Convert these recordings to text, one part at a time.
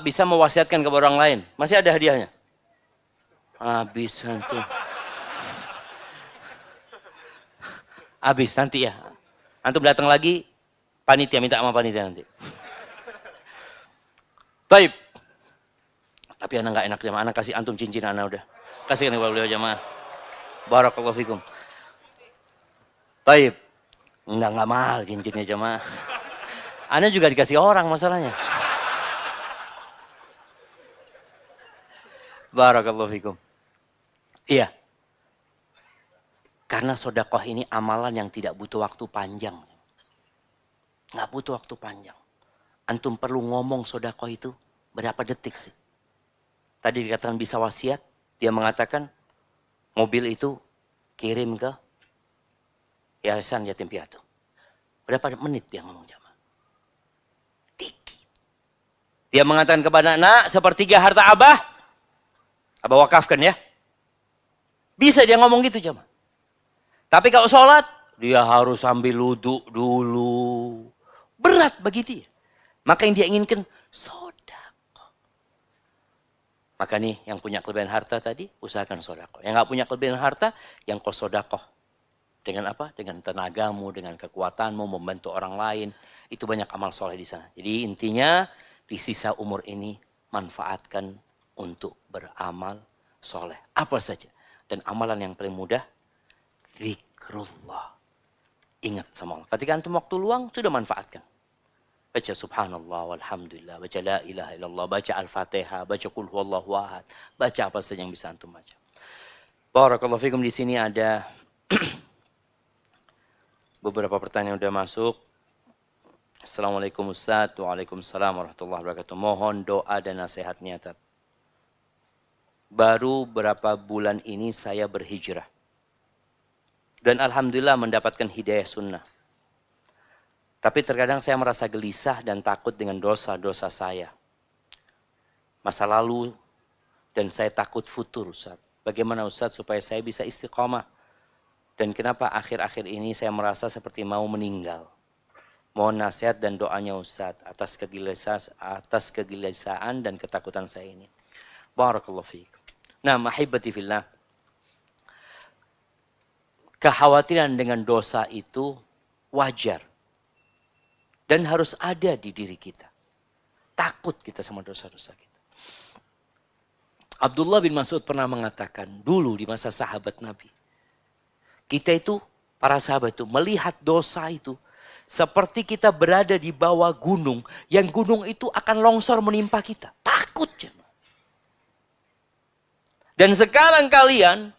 bisa mewasiatkan kepada orang lain. Masih ada hadiahnya? Habis antum. Habis nanti ya. Antum datang lagi, panitia minta sama panitia nanti. Baik. Tapi anak nggak enak jamaah, anak kasih antum cincin anak udah. Kasihkan kepada beliau jamaah. Barakallahu fikum. Baik. Enggak mahal cincinnya jamaah. Anak juga dikasih orang masalahnya. Barakallahu fikum. Iya. Karena sodakoh ini amalan yang tidak butuh waktu panjang. Nggak butuh waktu panjang. Antum perlu ngomong sodakoh itu berapa detik sih? Tadi dikatakan bisa wasiat. Dia mengatakan mobil itu kirim ke yayasan yatim piatu. Berapa menit dia ngomong jamaah? Dikit. Dia mengatakan kepada anak, sepertiga harta abah. Abah wakafkan ya. Bisa dia ngomong gitu jamaah. Tapi kalau sholat, dia harus sambil wudhu dulu. Berat bagi dia. Maka yang dia inginkan, sodakoh. Maka nih yang punya kelebihan harta tadi, usahakan sodakoh. Yang gak punya kelebihan harta, yang kau sodakoh. Dengan apa? Dengan tenagamu, dengan kekuatanmu, membantu orang lain. Itu banyak amal soleh di sana. Jadi intinya, di sisa umur ini, manfaatkan untuk beramal soleh. Apa saja. Dan amalan yang paling mudah, zikrullah. Ingat sama Allah. Ketika antum waktu luang, sudah manfaatkan. Baca subhanallah, walhamdulillah, baca la ilaha illallah, baca al-fatihah, baca qul huwallahu ahad. Baca apa saja yang bisa antum baca. Barakallahu fikum, di sini ada beberapa pertanyaan yang sudah masuk. Assalamualaikum Ustaz. Waalaikumsalam warahmatullahi wabarakatuh. Mohon doa dan nasihatnya. Baru berapa bulan ini saya berhijrah. Dan alhamdulillah mendapatkan hidayah sunnah. Tapi terkadang saya merasa gelisah dan takut dengan dosa-dosa saya. Masa lalu dan saya takut futur Ustaz. Bagaimana Ustaz supaya saya bisa istiqamah? Dan kenapa akhir-akhir ini saya merasa seperti mau meninggal? Mohon nasihat dan doanya Ustaz atas kegelisahan dan ketakutan saya ini. Barakallahu fiikum. Nah, mahibati fillah. Kekhawatiran dengan dosa itu wajar. Dan harus ada di diri kita. Takut kita sama dosa-dosa kita. Abdullah bin Mas'ud pernah mengatakan dulu di masa sahabat Nabi. Kita itu, para sahabat itu melihat dosa itu seperti kita berada di bawah gunung. Yang gunung itu akan longsor menimpa kita. Takut jemaah. Dan sekarang kalian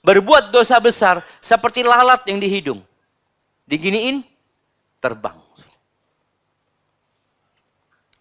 berbuat dosa besar seperti lalat yang di hidung. Diginiin, terbang.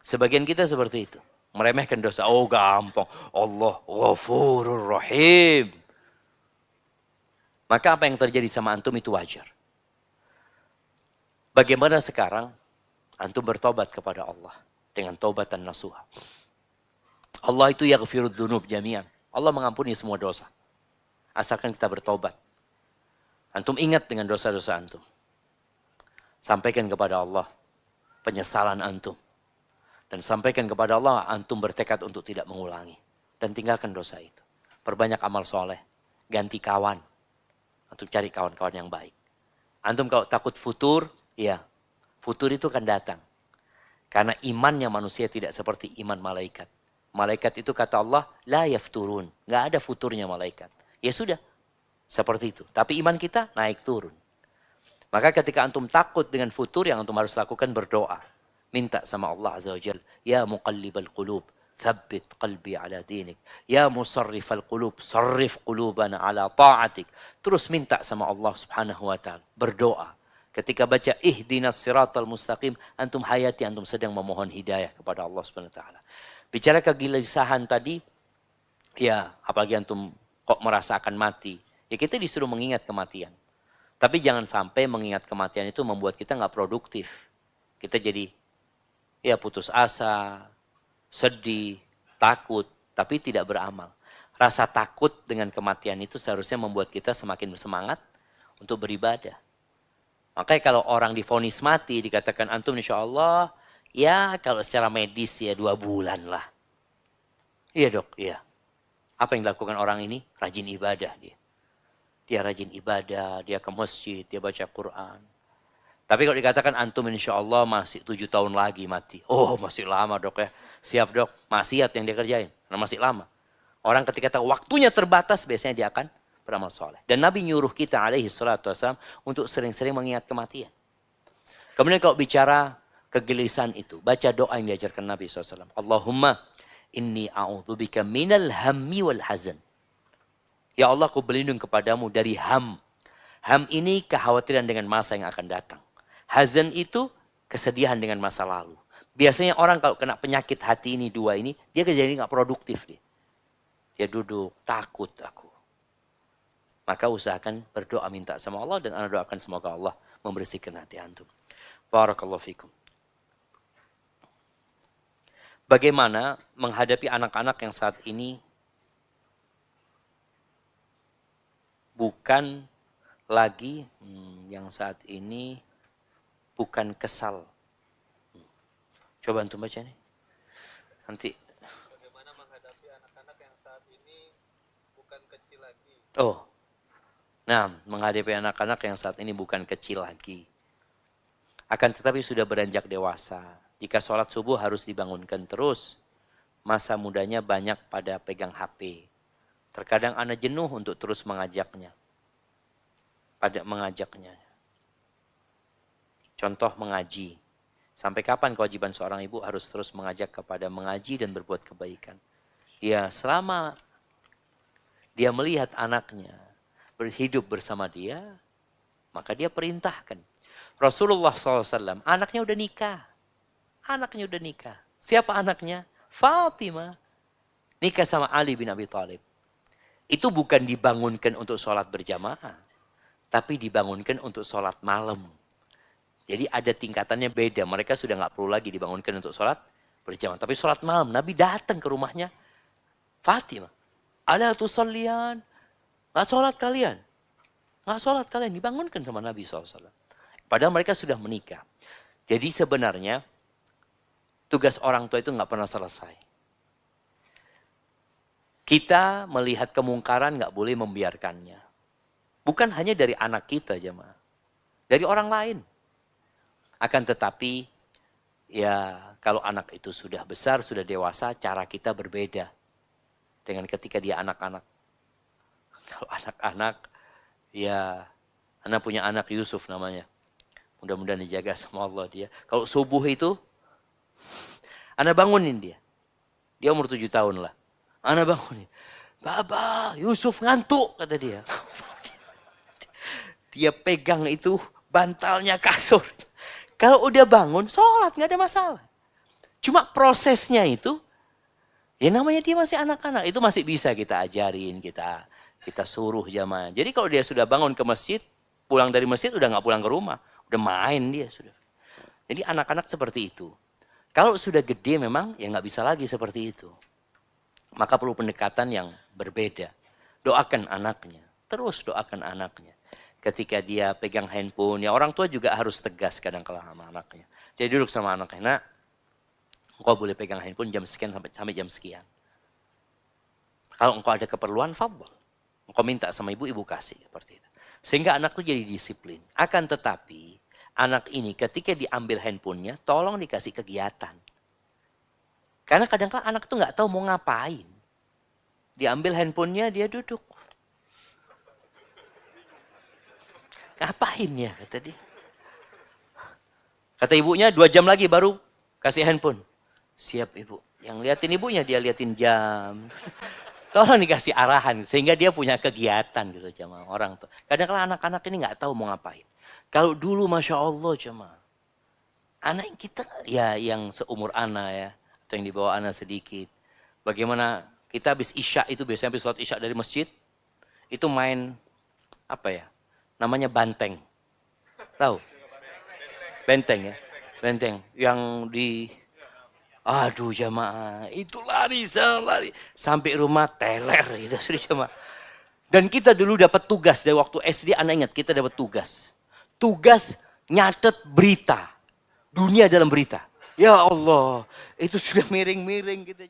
Sebagian kita seperti itu. Meremehkan dosa. Oh gampang. Allah Ghafurur Rahim. Maka apa yang terjadi sama antum itu wajar. Bagaimana sekarang antum bertobat kepada Allah. Dengan taubatan nasuha. Allah itu yaghfirud dzunub jami'an. Allah mengampuni semua dosa. Asalkan kita bertobat. Antum ingat dengan dosa-dosa antum. Sampaikan kepada Allah penyesalan antum. Dan sampaikan kepada Allah, antum bertekad untuk tidak mengulangi. Dan tinggalkan dosa itu. Perbanyak amal soleh. Ganti kawan. Antum cari kawan-kawan yang baik. Antum kalau takut futur, ya. Futur itu akan datang. Karena imannya manusia tidak seperti iman malaikat. Malaikat itu kata Allah, la yafturun. Nggak ada futurnya malaikat. Ya sudah. Seperti itu. Tapi iman kita naik turun. Maka ketika antum takut dengan futur, yang antum harus lakukan berdoa. Minta sama Allah Azza wa Jal. Ya muqallibal qulub. Thabbit qalbi ala dinik. Ya musarrifal qulub. Sarrif qulubana ala ta'atik. Terus minta sama Allah subhanahu wa ta'ala. Berdoa. Ketika baca ihdinas siratal mustaqim. Antum hayati, antum sedang memohon hidayah kepada Allah subhanahu wa ta'ala. Bicara kegelisahan tadi. Ya apalagi antum kok merasa akan mati. Ya kita disuruh mengingat kematian. Tapi jangan sampai mengingat kematian itu membuat kita nggak produktif. Kita jadi ya putus asa, sedih, takut, tapi tidak beramal. Rasa takut dengan kematian itu seharusnya membuat kita semakin bersemangat untuk beribadah. Makanya kalau orang divonis mati, dikatakan antum insya Allah Ya kalau secara medis ya 2 bulan lah. Iya dok, iya. Apa yang dilakukan orang ini? Rajin ibadah dia. Dia rajin ibadah, dia ke masjid, dia baca Quran. Tapi kalau dikatakan antum insya Allah masih 7 tahun lagi mati. Oh masih lama dok ya. Siap dok, maksiat yang dia kerjain. Karena masih lama. Orang ketika tahu waktunya terbatas biasanya dia akan beramal soleh. Dan Nabi nyuruh kita alaihi salatu wassalam untuk sering-sering mengingat kematian. Kemudian kalau bicara kegelisahan itu, baca doa yang diajarkan Nabi SAW. Allahumma inni a'udzubika minal hammi wal hazan. Ya Allah, aku berlindung kepadamu dari ham. Ham ini kekhawatiran dengan masa yang akan datang. Hazan itu kesedihan dengan masa lalu. Biasanya orang kalau kena penyakit hati ini, 2 ini, dia kejadian nggak produktif. Dia duduk, takut aku. Maka usahakan berdoa minta sama Allah dan anda doakan semoga Allah membersihkan hati antum. Barakallahu fikum. Bagaimana menghadapi anak-anak yang saat ini bukan lagi bukan kesal. Coba antum baca nih. Nanti. Bagaimana menghadapi anak-anak yang saat ini bukan kecil lagi. Oh. Nah, menghadapi anak-anak yang saat ini bukan kecil lagi. Akan tetapi sudah beranjak dewasa. Jika sholat subuh harus dibangunkan terus. Masa mudanya banyak pada pegang HP. Terkadang anak jenuh untuk terus mengajaknya. Contoh mengaji. Sampai kapan kewajiban seorang ibu harus terus mengajak kepada mengaji dan berbuat kebaikan? Ya, selama dia melihat anaknya berhidup bersama dia, maka dia perintahkan. Rasulullah SAW, anaknya udah nikah. Siapa anaknya? Fatimah. Nikah sama Ali bin Abi Thalib. Itu bukan dibangunkan untuk sholat berjamaah. Tapi dibangunkan untuk sholat malam. Jadi ada tingkatannya beda. Mereka sudah nggak perlu lagi dibangunkan untuk sholat berjamaah. Tapi sholat malam, Nabi datang ke rumahnya Fatimah. Ala tusallian. Nggak sholat kalian. Dibangunkan sama Nabi SAW. Padahal mereka sudah menikah. Jadi sebenarnya tugas orang tua itu nggak pernah selesai. Kita melihat kemungkaran nggak boleh membiarkannya. Bukan hanya dari anak kita jemaah. Dari orang lain. Akan tetapi, ya kalau anak itu sudah besar, sudah dewasa, cara kita berbeda. Dengan ketika dia anak-anak. Kalau anak-anak, ya anak punya anak Yusuf namanya. Mudah-mudahan dijaga sama Allah dia. Kalau subuh itu, anak bangunin dia. Dia umur 7 tahun lah. Anak bangunin. Baba, Yusuf ngantuk, kata dia. Dia pegang itu bantalnya kasur. Kalau udah bangun, sholat, nggak ada masalah. Cuma prosesnya itu, ya namanya dia masih anak-anak. Itu masih bisa kita ajarin, kita suruh jamaah. Jadi kalau dia sudah bangun ke masjid, pulang dari masjid udah nggak pulang ke rumah. Udah main dia sudah. Jadi anak-anak seperti itu. Kalau sudah gede memang, ya nggak bisa lagi seperti itu. Maka perlu pendekatan yang berbeda. Doakan anaknya. Terus doakan anaknya. Ketika dia pegang handphone, ya orang tua juga harus tegas kadang-kala sama anaknya. Jadi duduk sama anaknya, nak, engkau boleh pegang handphone jam sekian sampai jam sekian. Kalau engkau ada keperluan, fadhol. Engkau minta sama ibu kasih. Seperti itu. Sehingga anak itu jadi disiplin. Akan tetapi, anak ini ketika diambil handphonenya, tolong dikasih kegiatan. Karena kadang-kadang anak itu nggak tahu mau ngapain. Diambil handphonenya, dia duduk. Ngapain ya, kata dia. Kata ibunya, 2 jam lagi baru kasih handphone. Siap ibu. Yang liatin ibunya, dia liatin jam. Tolong dikasih arahan, sehingga dia punya kegiatan gitu jemaah orang tuh. Kadang-kadang anak-anak ini nggak tahu mau ngapain. Kalau dulu Masya Allah jemaah. Anak kita, ya yang seumur anak ya. Atau yang di bawah anak sedikit. Bagaimana kita habis isya itu, biasanya habis sholat isya dari masjid. Itu main, apa ya, namanya banteng. Tahu? Benteng ya. Benteng. Yang di, aduh jamaah, itu lari. Sampai rumah teler itu sudah jamaah. Dan kita dulu dapat tugas, dari waktu SD anak ingat, kita dapat tugas. Tugas nyatet berita. Dunia dalam berita. Ya Allah, itu sudah miring-miring kita.